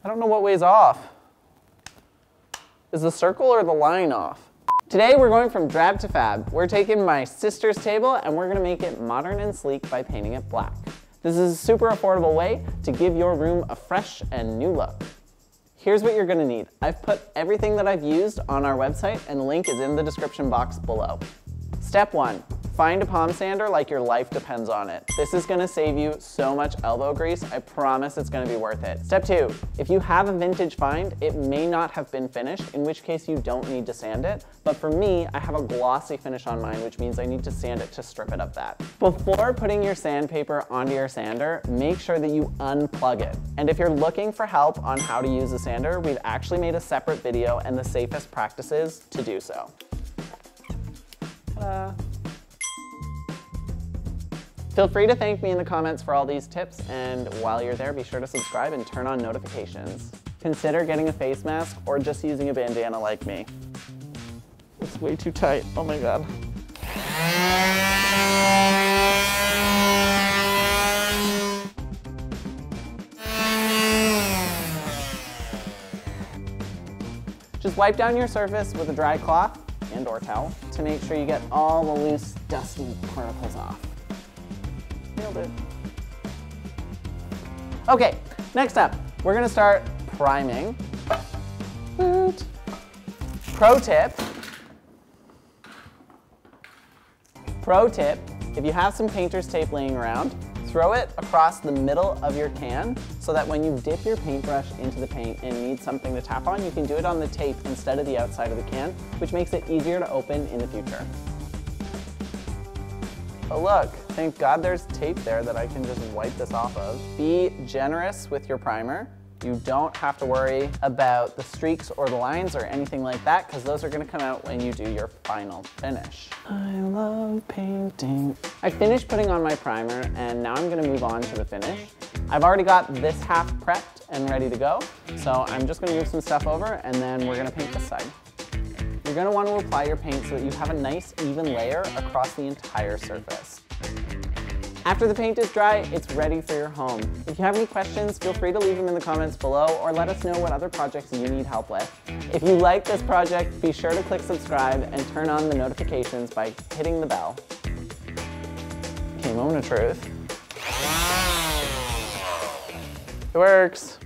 I don't know what way's off. Is the circle or the line off? Today we're going from drab to fab. We're taking my sister's table and we're gonna make it modern and sleek by painting it black. This is a super affordable way to give your room a fresh and new look. Here's what you're gonna need. I've put everything that I've used on our website and the link is in the description box below. Step 1, find a palm sander like your life depends on it. This is gonna save you so much elbow grease. I promise it's gonna be worth it. Step 2, if you have a vintage find, it may not have been finished, in which case you don't need to sand it. But for me, I have a glossy finish on mine, which means I need to sand it to strip it of that. Before putting your sandpaper onto your sander, make sure that you unplug it. And if you're looking for help on how to use a sander, we've actually made a separate video and the safest practices to do so. Feel free to thank me in the comments for all these tips, and while you're there, be sure to subscribe and turn on notifications. Consider getting a face mask or just using a bandana like me. It's way too tight, oh my God. Just wipe down your surface with a dry cloth and/or towel to make sure you get all the loose, dusty particles off. Nailed it. Okay, next up, we're gonna start priming. Woot. Pro tip, if you have some painter's tape laying around, throw it across the middle of your can so that when you dip your paintbrush into the paint and need something to tap on, you can do it on the tape instead of the outside of the can, which makes it easier to open in the future. Oh look, thank God there's tape there that I can just wipe this off of. Be generous with your primer. You don't have to worry about the streaks or the lines or anything like that, because those are gonna come out when you do your final finish. I love painting. I finished putting on my primer and now I'm gonna move on to the finish. I've already got this half prepped and ready to go, so I'm just gonna move some stuff over and then we're gonna paint this side. You're gonna want to apply your paint so that you have a nice even layer across the entire surface. After the paint is dry, it's ready for your home. If you have any questions, feel free to leave them in the comments below or let us know what other projects you need help with. If you like this project, be sure to click subscribe and turn on the notifications by hitting the bell. Okay, moment of truth. It works.